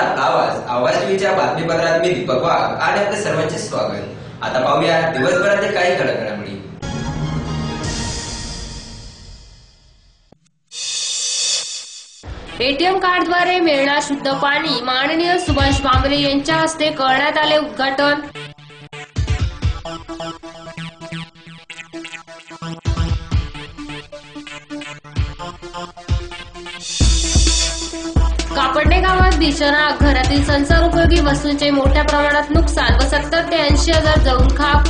नमस्कार, आवाज टीव्हीच्या बातमीपत्रात मी दीपक वाघ आणि आपल्या सर्वांचे स्वागत। आता पाहूया दिवसभरातील काही ठळक घडामोडी। एटीएम कार्डद्वारे मिळणार शुद्ध पाणी, माननीय सुभाष भामरे यांच्या हस्ते करण्यात आले उद्घाटन। कापडणे गावात भीषण आग, घरातील संसारोपयोगी वस्तूंचे मोठ्या प्रमाणात नुकसान व 70 ते 80 हजार जळून खाक।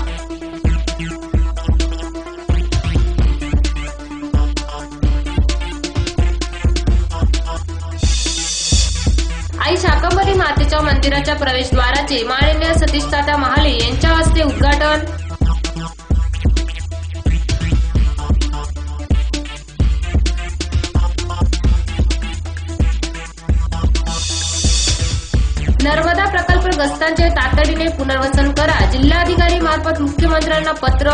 आई शाकंभरी मातेच्या मंदिराच्या प्रवेशद्वाराचे माननीय सतीश तात्या महाले यांच्या हस्ते उद्घाटन। नर्मदा प्रकल्पग्रस्तांचे तातडीने पुनर्वसन करा, जिल्हाधिकारी मार्फत मुख्यमंत्र्यांना पत्र।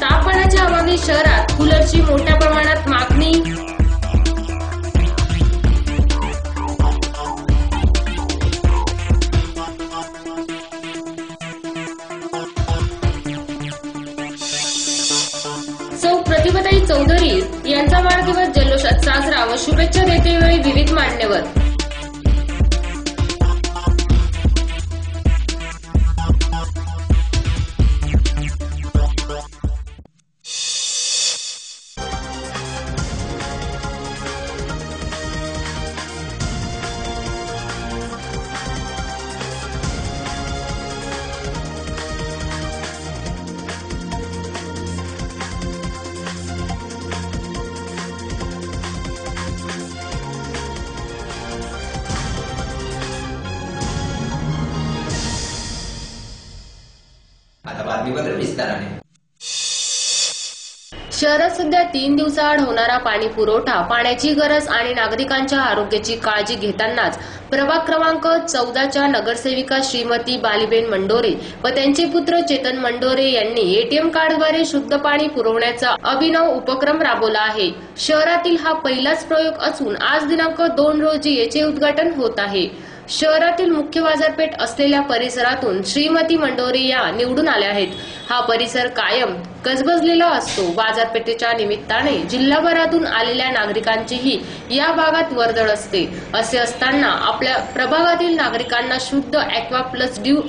तापमानाच्या अभावी शहरात कूलरची मोठ्या प्रमाणात मागणी। सौ प्रतिभाताई चौधरी यांचा वाढदिवस जल्लोषात साजरा व शुभेच्छा देतेवेळी विविध मान्यवर। आता बातमीपत्र विस्ताराने। शहरात सध्या 3 दिवसाआड होणारा पाणी पुरवठा, पाण्याची गरज आणि नागरिकांच्या आरोग्याची काळजी घेतानाच प्रभाग क्रमांक 14च्या नगरसेविका श्रीमती बालीबेन मंडोरे व त्यांचे पुत्र चेतन मंडोरे यांनी एटीएम कार्डद्वारे शुद्ध पाणी पुरवण्याचा अभिनव उपक्रम राबवला आहे। शहरातील हा पहिलाच प्रयोग असून आज दिनांक 2 रोजी याचे उद्घाटन होत आहे। शहरातील मुख्य बाजारपेठ असलेल्या परिसरातून श्रीमती मंडोरे या निवडून आल्या आहेत। हा परिसर कायम गजबजलेला असतो। बाजारपेठेच्या निमित्ताने जिल्हाभरातून आलेल्या नागरिकांचीही या भागात वर्दळ असते। असे असताना आपल्या प्रभागातील नागरिकांना शुद्ध ॲक्वा प्लस ड्यू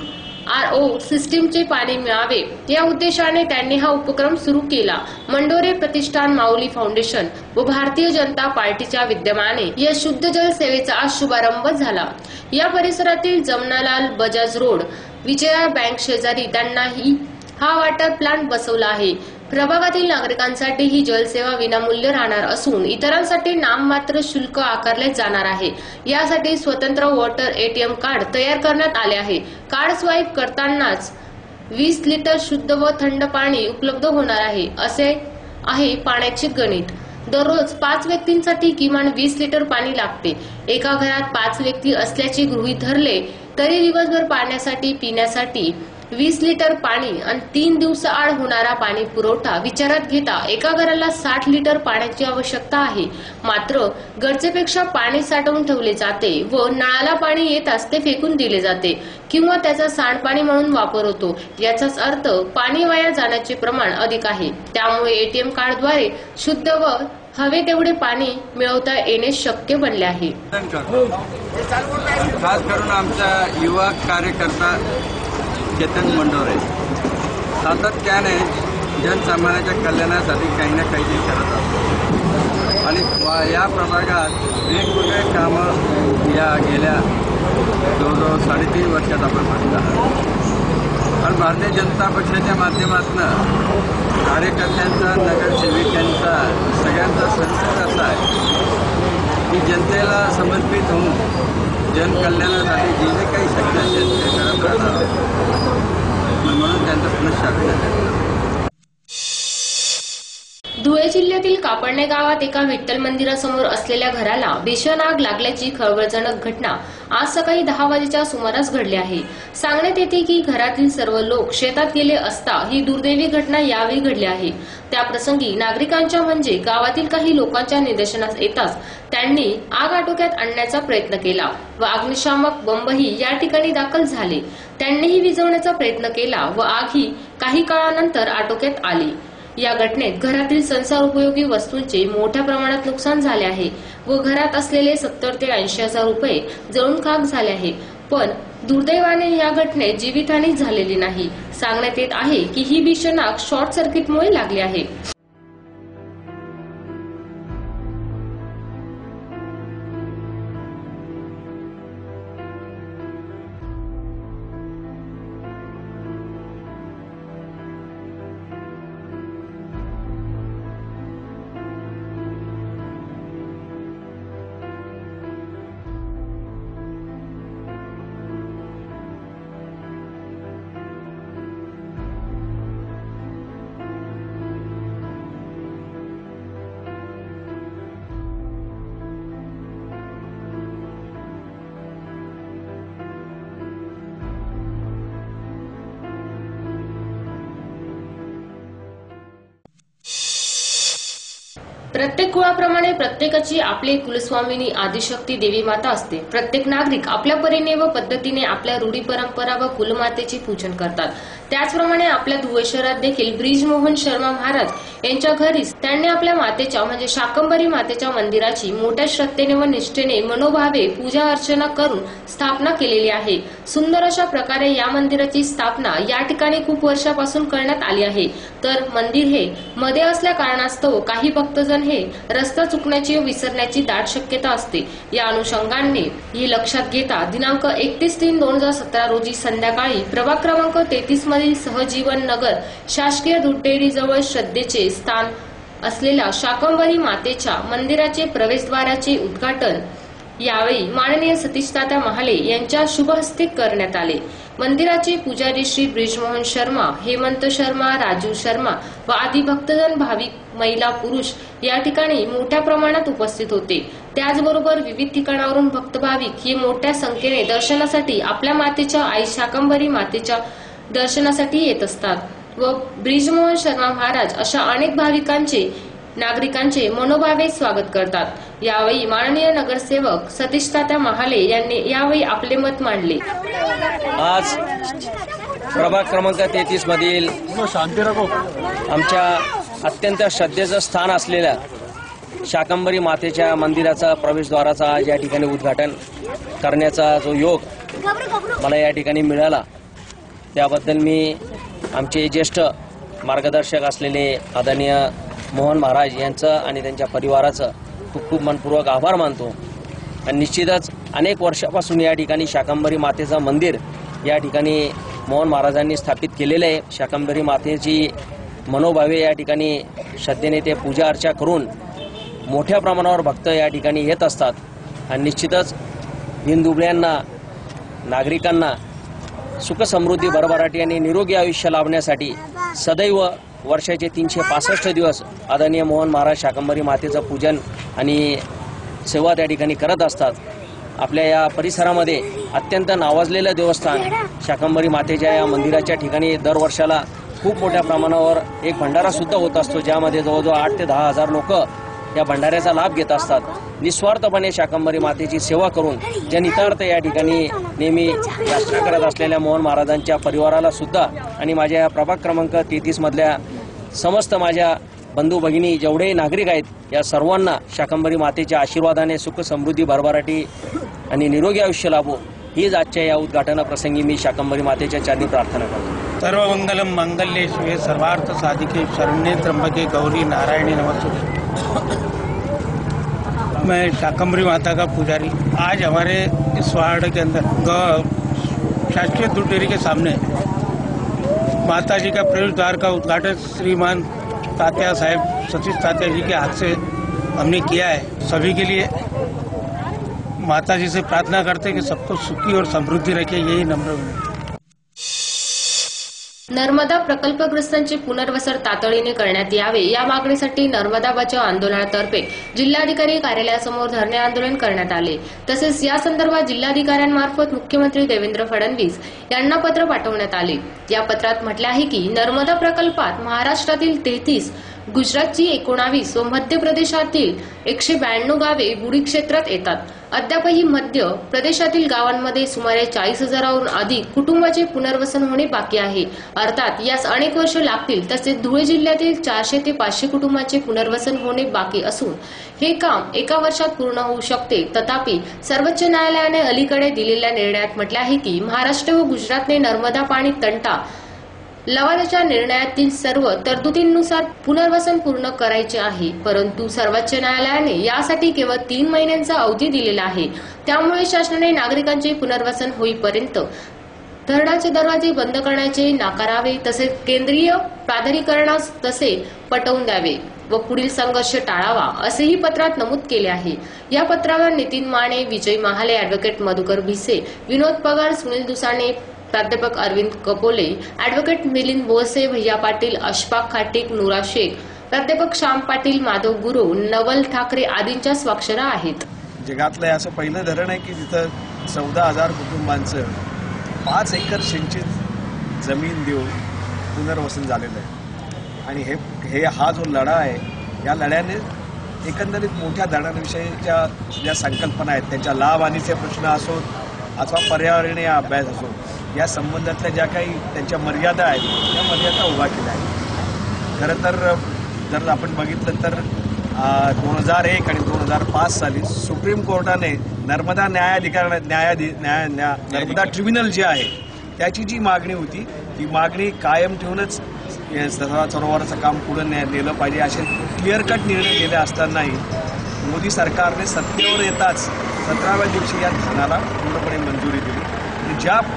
RO सिस्टीमचे पाणी मिळावे या उद्देशाने त्यांनी हा उपक्रम सुरू केला। मंडोरे प्रतिष्ठान, माऊली फाउंडेशन व भारतीय जनता पार्टीच्या विद्यमाने या शुद्ध जल सेवेचा आज शुभारंभ झाला। या परिसरातील जमनालाल बजाज रोड, विजया बँक शेजारी त्यांनाही हा वॉटर प्लांट बसवला आहे। प्रभागातील नागरिकांसाठी ही जलसेवा विनामूल्य राहणार असून इतरांसाठी नाममात्र शुल्क आकारले जाणार आहे। यासाठी स्वतंत्र वॉटर एटीएम कार्ड तयार करण्यात आले आहे। कार्ड स्वाईप करतानाच 20 लिटर शुद्ध व थंड पाणी उपलब्ध होणार आहे। असे आहे पाण्याचे गणित। दररोज 5 व्यक्तींसाठी किमान 20 लिटर पाणी लागते। एका घरात 5 व्यक्ती असल्याचे गृहीत धरले तरी दिवसभर पाण्यासाठी पिण्यासाठी 20 लिटर पाणी आणि 3 दिवसाआड होणारा पाणी पुरवठा विचारात घेता एका घराला 60 लिटर पाण्याची आवश्यकता आहे। मात्र गरजेपेक्षा पाणी साठवून ठेवले जाते व नळाला पाणी येताच ते फेकून दिले जाते किंवा त्याचा सांडपाणी म्हणून वापर होतो। याचाच अर्थ पाणी वाया जाण्याचे प्रमाण अधिक आहे। त्यामुळे एटीएम कार्डद्वारे शुद्ध व हवे तेवढे पाणी मिळवता येणे शक्य बनले आहे। खास करून आमचा युवा कार्यकर्ता चेतन मंडोरे सातत्याने जनसामान्याच्या कल्याणासाठी काही ना काही करत असतो आणि या प्रभागात वेगवेगळे कामं या गेल्या जवळजवळ 3.5 वर्षात आपण पाहिलं आहोत। आणि भारतीय जनता पक्षाच्या माध्यमातून कार्यकर्त्यांचा, नगरसेविकांचा, सगळ्यांचा संकल्प असा आहे की जनतेला समर्पित होऊन जनकल्याणासाठी जे जे काही शक्य असेल ते करत राहणार, म्हणून त्यांचं पुनश्च अभिनंदन। धुळे जिल्ह्यातील कापडणे गावात एका विठ्ठल मंदिरासमोर असलेल्या घराला भीषण आग लागल्याची खळबळजनक घटना आज सकाळी 10 वाजेच्या सुमारास घडली आहे। सांगण्यात येते की घरातील सर्व लोक शेतात गेले असता ही दुर्दैवी घटना यावेळी घडली आहे। त्याप्रसंगी नागरिकांच्या म्हणजे गावातील काही लोकांच्या निदर्शनास येताच त्यांनी आग आटोक्यात आणण्याचा प्रयत्न केला व अग्निशामक बंबही या ठिकाणी दाखल झाले। त्यांनीही विझवण्याचा प्रयत्न केला व आग ही काही काळानंतर आटोक्यात आली। या घटनेत घरातील संसार उपयोगी वस्तूंचे मोठ्या प्रमाणात नुकसान झाले आहे व घरात असलेले 70 ते 80 हजार रुपये जळून खाक झाले आहे। पण दुर्दैवाने या घटनेत जीवितहानी झालेली नाही। सांगण्यात येत आहे की ही भीषण आग शॉर्ट सर्किटमुळे लागली आहे। प्रत्येक कुळाप्रमाणे प्रत्येकाची आपली कुलस्वामिनी आदिशक्ती देवी माता असते। प्रत्येक नागरिक आपल्या परीने व पद्धतीने आपल्या रूढी परंपरा व कुलमातेचे पूजन करतात। त्याचप्रमाणे आपल्या धुळे शहरात देखील ब्रिजमोहन शर्मा महाराज यांच्या घरीच त्यांनी आपल्या मातेच्या म्हणजे शाकंभरी मातेच्या मंदिराची मोठ्या श्रद्धेने व निष्ठेने मनोभावे पूजा अर्चना करून स्थापना केलेली आहे। सुंदर अशा प्रकारे या मंदिराची स्थापना या ठिकाणी खूप वर्षापासून करण्यात आली आहे। तर मंदिर हे मध्ये असल्या कारणास्तव काही भक्तजन हे रस्ता चुकण्याची व विसरण्याची दाट शक्यता असते। या अनुषंगाने हे लक्षात घेता दिनांक 31/3/2017 रोजी संध्याकाळी प्रभाग क्रमांक 33 मधील सहजीवन नगर शासकीय दूध डेअरी जवळ श्रद्धेचे स्थान असलेल्या शाकंभरी मातेच्या मंदिराचे प्रवेशद्वाराचे उद्घाटन यावेळी माननीय सतीशदादा महाले यांच्या शुभ हस्ते करण्यात आले। मंदिराचे पुजारी श्री ब्रिजमोहन शर्मा, हेमंत शर्मा, राजू शर्मा व आदी भक्तजन, भाविक, महिला, पुरुष या ठिकाणी मोठ्या प्रमाणात उपस्थित होते। त्याचबरोबर विविध ठिकाणावरून भक्त भाविक हे मोठ्या संख्येने दर्शनासाठी आपल्या मातेच्या आई शाकंभरी मातेच्या दर्शनासाठी येत असतात व ब्रिजमोहन शर्मा महाराज अशा अनेक भाविकांचे नागरिकांचे मनोभावे स्वागत करतात। यावेळी माननीय नगरसेवक सतीशदादा महाले यांनी यावेळी आपले मत मांडले। आज प्रभाग क्रमांक 33 मधील आमच्या अत्यंत श्रद्धेचं स्थान असलेल्या शाकंभरी मातेच्या मंदिराचा प्रवेशद्वाराचा आज या ठिकाणी उद्घाटन करण्याचा जो योग मला या ठिकाणी मिळाला त्याबद्दल मी आमचे ज्येष्ठ मार्गदर्शक असलेले आदरणीय मोहन महाराज यांचं आणि त्यांच्या परिवाराचं खूप खूप मनपूर्वक आभार मानतो। आणि निश्चितच अनेक वर्षापासून या ठिकाणी शाकंभरी मातेचं मंदिर या ठिकाणी मोहन महाराजांनी स्थापित केलेलं आहे। शाकंभरी मातेची मनोभावे या ठिकाणी श्रद्धेने ते पूजा अर्चा करून मोठ्या प्रमाणावर भक्त या ठिकाणी येत असतात आणि निश्चितच दीनदुबळ्यांना नागरिकांना सुख समृद्धी भरभराटी आणि निरोगी आयुष्य लाभण्यासाठी सदैव वर्षाचे 365 दिवस आदरणीय मोहन महाराज शाकंभरी मातेचं पूजन आणि सेवा त्या ठिकाणी करत असतात। आपल्या या परिसरामध्ये अत्यंत नावाजलेलं देवस्थान शाकंभरी मातेच्या या मंदिराच्या ठिकाणी दर वर्षाला खूप मोठ्या प्रमाणावर एक भंडारा सुद्धा होत असतो, ज्यामध्ये जवळजवळ 8 ते 10 हजार लोक या भंडाऱ्याचा लाभ घेत असतात। निस्वार्थपणे शाकंभरी मातेची सेवा करून जनितार्थ या ठिकाणी नेहमी यात्रा करत असलेल्या मोहन महाराजांच्या परिवाराला सुद्धा आणि माझ्या या प्रभाग क्रमांक 33 मधल्या समस्त माझ्या बंधू भगिनी जेवढे नागरिक आहेत या सर्वांना शाकंभरी मातेच्या आशीर्वादाने सुख समृद्धी भरभराटी आणि निरोगी आयुष्य लाभो हीच आजच्या या उद्घाटनाप्रसंगी मी शाकंभरी मातेच्या चरणी प्रार्थना करतो। सर्वमंगलम मंगल्ये शिवे सर्वार्थ साधिके शरण्ये त्र्यंबके गौरी नारायणी नमस्तुते। मैं शाकंभरी माता का पुजारी आज हमारे इस वार्ड के अंदर शासकीय दूध डेयरी के सामने माता जी का प्रवेश द्वार का उद्घाटन श्रीमान तात्या साहब सतीश तात्या जी के हाथ से हमने किया है। सभी के लिए माता जी से प्रार्थना करते हैं कि सबको सुखी और समृद्धि रखे, यही नम्र विनती। नर्मदा प्रकल्पग्रस्तांचे पुनर्वसन तातडीने करण्यात यावे या मागणीसाठी नर्मदा बचाव आंदोलनातर्फे जिल्हाधिकारी कार्यालयासमोर धरणे आंदोलन करण्यात आले। तसेच या संदर्भात जिल्हाधिकाऱ्यांमार्फत मुख्यमंत्री देवेंद्र फडणवीस यांना पत्र पाठवण्यात आले। या पत्रात म्हटले आहे की नर्मदा प्रकल्पात महाराष्ट्रातील 33, गुजरातची 19 व मध्य प्रदेशातील 192 गावे बुडी क्षेत्रात येतात। अद्यापही मध्य प्रदेशातील गावांमध्ये सुमारे 40,000हून अधिक कुटुंबाचे पुनर्वसन होणे बाकी आहे। अर्थात यास अनेक वर्ष लागतील। तसेच धुळे जिल्ह्यातील 400 ते 500 कुटुंबाचे पुनर्वसन होणे बाकी असून हे काम एका वर्षात पूर्ण होऊ शकते। तथापि सर्वोच्च न्यायालयाने अलीकडे दिलेल्या निर्णयात म्हटले आहे की महाराष्ट्र व गुजरातने नर्मदा पाणी तंटा लवादाच्या निर्णयातील सर्व तरतुदींनुसार पुनर्वसन पूर्ण करायचे आहे। परंतु सर्वोच्च न्यायालयाने यासाठी केवळ 3 महिन्यांचा अवधी दिलेला आहे। त्यामुळे शासनाने नागरिकांचे पुनर्वसन होईपर्यंत धरणाचे दरवाजे बंद करण्याचे नाकारावे। तसेच केंद्रीय प्राधिकरणास तसे पटवून द्यावे व पुढील संघर्ष टाळावा असेही पत्रात नमूद केले आहे। या पत्रावर नितीन माने, विजय महाले, ॲडव्होकेट मधुकर भिसे, विनोद पगार, सुनील दुसाने, प्राध्यापक अरविंद कपोले, ॲडव्होकेट मिलिंद बोरसे, भैया पाटील, अशफाक खाटीक, नुरा शेख, प्राध्यापक श्याम पाटील, माधव गुरु, नवल ठाकरे आदींच्या स्वाक्षऱ्या आहेत। जगातलं असं पहिलं धरण आहे की जिथं 14,000 कुटुंबांचं 5 एकर सिंचित जमीन देऊन पुनर्वसन झालेलं आहे। आणि हा जो लढा आहे या लढ्याने एकंदरीत मोठ्या धरणांविषयीच्या ज्या संकल्पना आहेत त्यांच्या लाभ हानीचे प्रश्न असोत अथवा पर्यावरणीय अभ्यास असो या संबंधातल्या ज्या काही त्यांच्या मर्यादा आहेत त्या मर्यादा उभा केल्या आहेत। खरं तर जर आपण बघितलं तर 2001 आणि 2005 साली सुप्रीम कोर्टाने नर्मदा नर्मदा ट्रिब्युनल जे आहे त्याची जी मागणी होती ती मागणी कायम ठेवूनच सरोवराचं काम पुढे नेलं पाहिजे असे क्लिअर कट निर्णय केले असतानाही मोदी सरकारने सत्तेवर येताच 17व्या दिवशी या धरणाला पूर्णपणे मंजुरी दिली।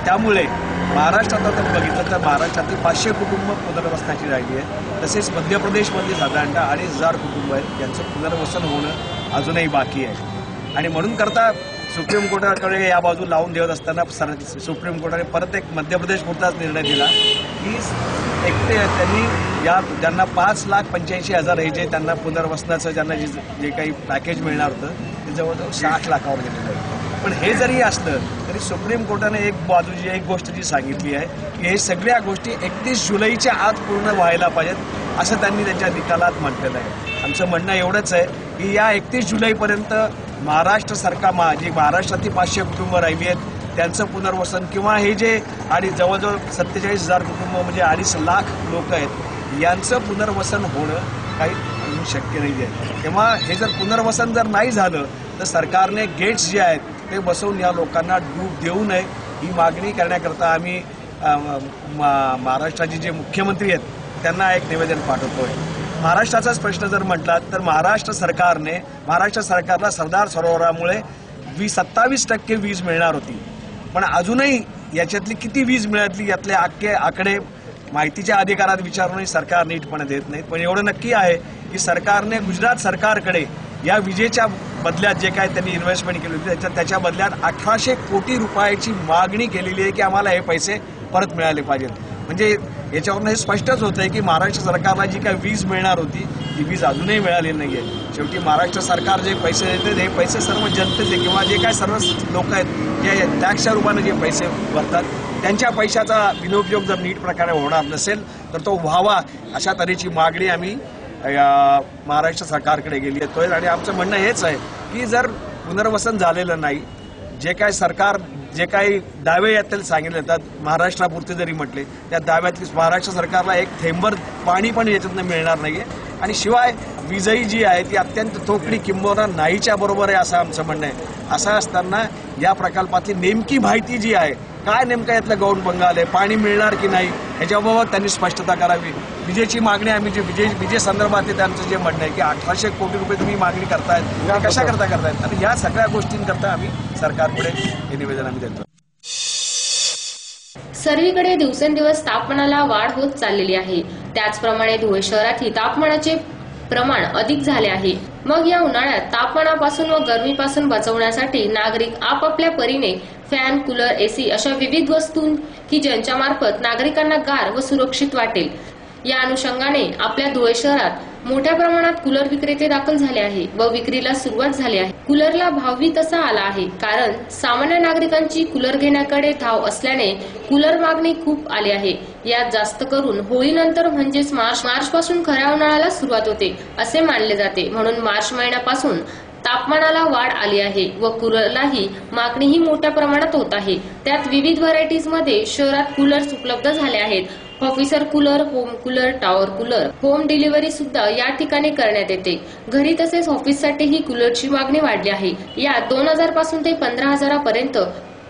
त्यामुळे महाराष्ट्रात आपण बघितलं तर महाराष्ट्रातील 500 कुटुंब पुनर्वसनाची राहिली आहे। तसेच मध्य प्रदेशमध्ये साधारणतः 2,500 कुटुंब आहेत यांचं पुनर्वसन होणं अजूनही बाकी आहे। आणि म्हणून करता सुप्रीम कोर्टाकडे या बाजू लावून देत असताना सुप्रीम कोर्टाने परत एक मध्य प्रदेश पुरताच निर्णय दिला की त्यांनी ज्यांना 5,85,000 हे जे त्यांना पुनर्वसनाचं ज्यांना जे काही पॅकेज मिळणार होतं ते जवळजवळ 60 लाखावर गेलेलं आहे। पण हे जरी असलं तरी सुप्रीम कोर्टाने एक गोष्ट जी सांगितली आहे की हे सगळ्या गोष्टी 31 जुलैच्या आत पूर्ण व्हायला पाहिजेत असं त्यांनी त्यांच्या निकालात म्हटलेलं आहे। आमचं म्हणणं एवढंच आहे की या 31 जुलैपर्यंत महाराष्ट्र सरकार जी महाराष्ट्रातील 500 कुटुंब राहिली आहेत त्यांचं पुनर्वसन किंवा हे जे आणि जवळजवळ 47,000 कुटुंब म्हणजे 2.5 लाख लोक आहेत यांचं पुनर्वसन होणं काही अजून शक्य नाही आहे। तेव्हा हे जर पुनर्वसन जर नाही झालं तर सरकारने गेट्स जे आहेत ते बसवून या लोकांना डूब देऊ नये ही मागणी करण्याकरता आम्ही महाराष्ट्राचे जे मुख्यमंत्री आहेत त्यांना एक निवेदन पाठवतोय। महाराष्ट्राचाच प्रश्न जर म्हटला तर महाराष्ट्र सरकारला सरदार सरोवरामुळे 27% वीज मिळणार होती। पण अजूनही याच्यातली किती वीज मिळाली यातले आकडे माहितीच्या अधिकारात विचारूनही सरकार नीटपणे देत नाहीत। पण एवढं नक्की आहे की सरकारने गुजरात सरकारकडे या विजेच्या बदल्यात जे काय त्यांनी इन्व्हेस्टमेंट केली होती त्याच्या बदल्यात 1,800 कोटी रुपयाची मागणी केलेली आहे की आम्हाला हे पैसे परत मिळाले पाहिजेत। म्हणजे याच्यावरून हे स्पष्टच होत आहे की महाराष्ट्र सरकारला जी काही वीज मिळणार होती ती वीज अजूनही मिळालेली नाहीये। शेवटी महाराष्ट्र सरकार जे पैसे देते हे पैसे सर्व जनतेचे किंवा जे काय सर्व लोक आहेत जे टॅक्सच्या रूपाने जे पैसे भरतात त्यांच्या पैशाचा विनियोग जर नीट प्रकारे होणार नसेल तर तो व्हावा अशा तऱ्हेची मागणी आम्ही महाराष्ट्र सरकारकडे गेली आहे। आणि आमचं म्हणणं हेच आहे की जर पुनर्वसन झालेलं नाही जे काही दावे यातील सांगितले जातात महाराष्ट्रापुरते जरी म्हटले त्या दाव्यातली महाराष्ट्र सरकारला एक थेंबर पाणी पण याच्यातनं मिळणार नाहीये। आणि शिवाय वीजही जी आहे ती अत्यंत थोकडी किंबहुना नाहीच्या बरोबर आहे असं आमचं म्हणणं आहे। असं असताना या प्रकल्पातली नेमकी माहिती जी आहे काय नेमकं यातलं गौण बंगाल आहे पाणी मिळणार की नाही ह्याच्याबाबत त्यांनी स्पष्टता करावी। विजेची मागणी आम्ही जे विजे संदर्भात त्यांचं जे म्हणणं आहे की 1,800 कोटी रुपये तुम्ही मागणी करतायत कशा करतायत आणि या सगळ्या गोष्टींकरता आम्ही सरकारपुढे हे निवेदन आम्ही देतो। सर्वीकडे दिवसेंदिवस तापमानाला वाढ होत चाललेली आहे। त्याचप्रमाणे धुळे शहरातही तापमानाचे प्रमाण अधिक झाले आहे। मग या उन्हाळ्यात तापमानापासून व गरमीपासून बचवण्यासाठी नागरिक आपापल्या परीने फॅन, कूलर, एसी अशा विविध वस्तू की ज्यांच्या मार्फत नागरिकांना गार व सुरक्षित वाटेल या अनुषंगाने आपल्या धुळे शहरात मोठ्या प्रमाणात कूलर विक्रेते दाखल झाले आहे व विक्रीला सुरुवात झाली आहे. कूलरला भावही तसा आला आहे, कारण सामान्य नागरिकांची कूलर घेण्याकडे धाव असल्याने कूलर मागणी खूप आली आहे. यात जास्त करून होळीनंतर म्हणजेच मार्च पासून खऱ्या उन्हाळ्याला सुरुवात होते असे मानले जाते. म्हणून मार्च महिन्यापासून तापमानाला वाढ आली आहे व कूलरलाही मागणीही मोठ्या प्रमाणात होत आहे. त्यात विविध व्हरायटीज मध्ये शहरात कूलर्स उपलब्ध झाले आहेत. Officer cooler, home cooler, tower cooler, home delivery सुद्धा या ठिकाणी करण्यात येते. घरी तसेच ऑफिससाठीही कूलरची मागणी वाढली आहे. यात 2000 पासून ते 15,000 पर्यंत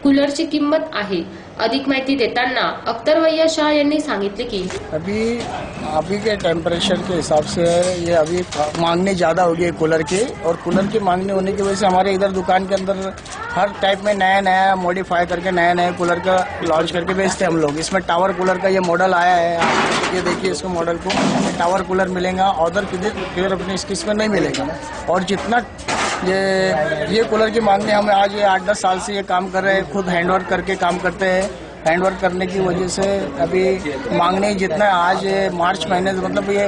कूलरची किंमत आहे. अधिक माहिती देताना अख्तर भैया शाह यांनी सांगितले की अभी के टेम्परेचर के हिसाब से ये अभी मांगने ज़्यादा हो गई है कूलर की, और कूलर की मांगने होने की वजह से हमारे इधर दुकान के अंदर हर टाइप में नया नया मॉडिफाई करके नया कूलर का लॉन्च करके बेचते हैं हम लोग. इसमें टावर कूलर का ये मॉडल आया है, ये देखिए इसको मॉडल को. टावर कूलर मिलेगा, अदर किधर अपने इसमें नहीं मिलेगा. और जितना ये कूलर की मांगने हमें आज ये 8-10 साल से ये काम कर रहे हैं, खुद हैंडवर्क करके काम करते हैं. हैंडवर्क करने की वजह से अभी मांगने जितना आज मार्च महीने से, मतलब ये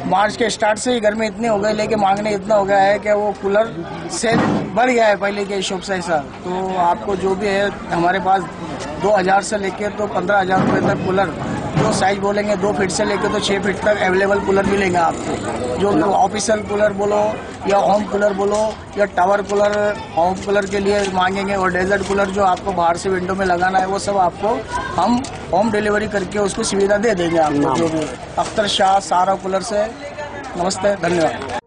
मार्च के स्टार्ट से ही गर्मी इतनी हो गई, लेकिन मांगने इतना हो गया है कि वो कूलर सेल बढ़ गया है पहले के हिसाब से. ऐसा तो आपको जो भी है हमारे पास 2000 से लेकर तो 15,000 रुपये तक कूलर, जो साइज बोलेंगे 2 फीट से लेकर तो 6 फीट तक अवेलेबल कूलर मिलेंगे आपको. जो ऑफिशियल कूलर बोलो या होम कूलर बोलो या टावर कूलर, होम कूलर के लिए मांगेंगे. और डेजर्ट कूलर जो आपको बाहर से विंडो में लगाना है वो सब आपको हम होम डिलीवरी करके उसको सुविधा दे देंगे आपको. जो भी अख्तर शाह, सारा कूलर से नमस्ते, धन्यवाद.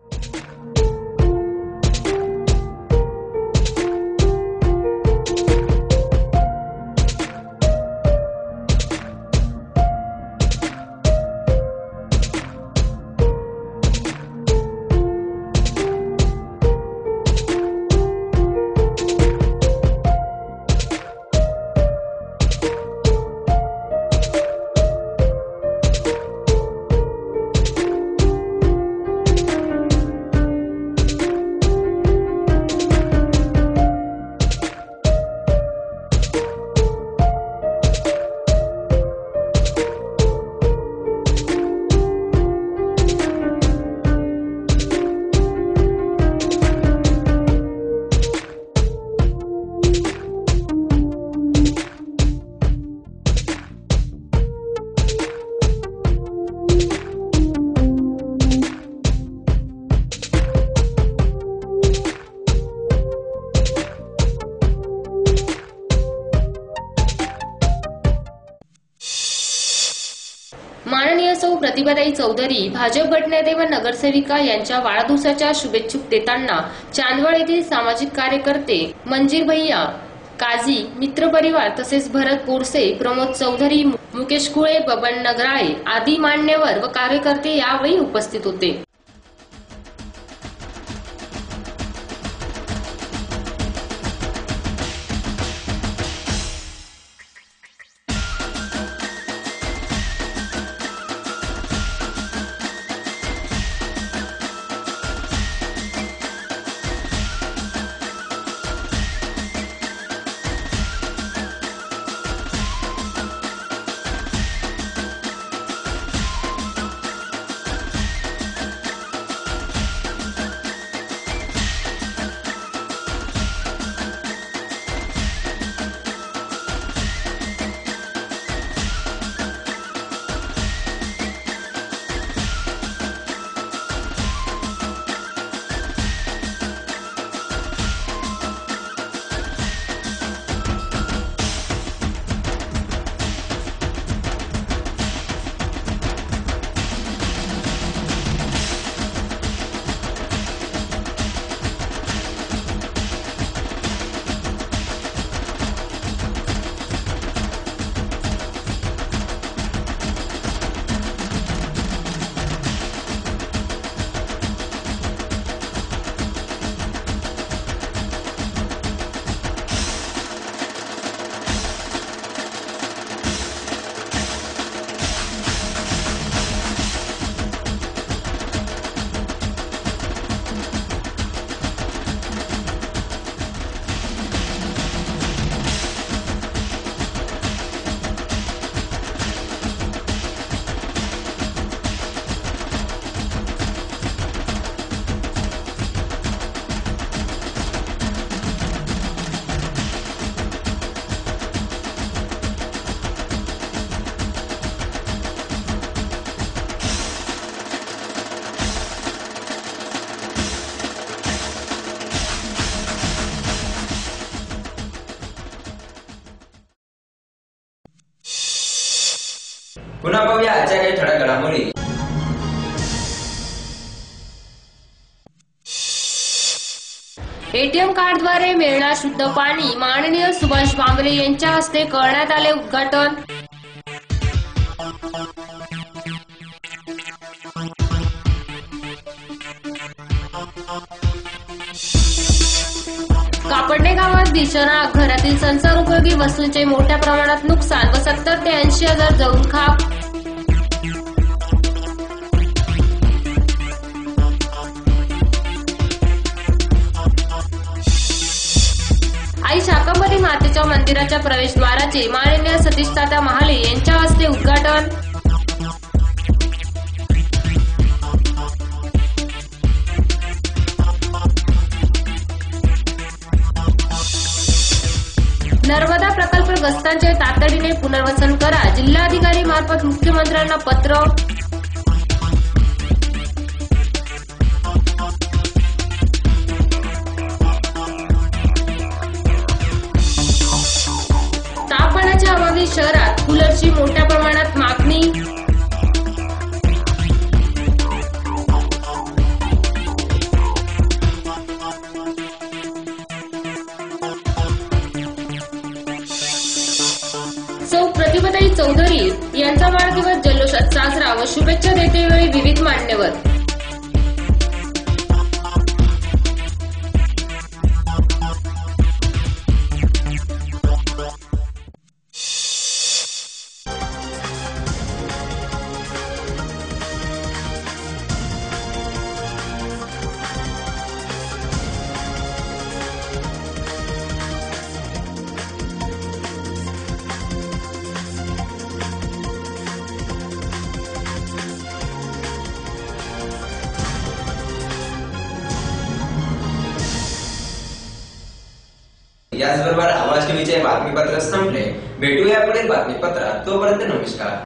माननीय सौ प्रतिभाताई चौधरी भाजप गटनेते व नगरसेविका यांच्या वाढदिवसाच्या शुभेच्छा देताना चांदवड येथील सामाजिक कार्यकर्ते मंजीर भैया, काझी, मित्र परिवार तसेच भरत बोरसे, प्रमोद चौधरी, मुकेश कुळे, बबन नगराळे आदी मान्यवर व कार्यकर्ते यावेळी उपस्थित होते. पुन्हा पाहूया आजच्या काही ठळक घडामोडी. एटीएम कार्डद्वारे मिळणार शुद्ध पाणी, माननीय सुभाष भामरे यांच्या हस्ते करण्यात आले उद्घाटन. कापडणे गावात भीषण आग, घरातील संसारोपयोगी वस्तूंचे मोठ्या प्रमाणात नुकसान व 70 ते 80 हजार जळून खाक. आई शाकंभरी मातेच्या मंदिराच्या प्रवेशद्वाराचे माननीय सतीश तात्या महाले यांच्या हस्ते उद्घाटन. नर्मदा प्रकल्पग्रस्तांचे तातडीने पुनर्वसन करा, जिल्हाधिकारी मार्फत मुख्यमंत्र्यांना पत्र. तापमानाच्या अभावी शहरात कूलरची मोठ्या प्रमाणात मागणी. सौ प्रतिभाताई चौधरी यांचा वाढदिवस जल्लोषात साजरा व शुभेच्छा देतेवेळी विविध मान्यवर. याचबरोबर आवाज टीव्हीचे बातमीपत्र संपले. भेटूया पुढील बातमीपत्रात. तोपर्यंत नमस्कार.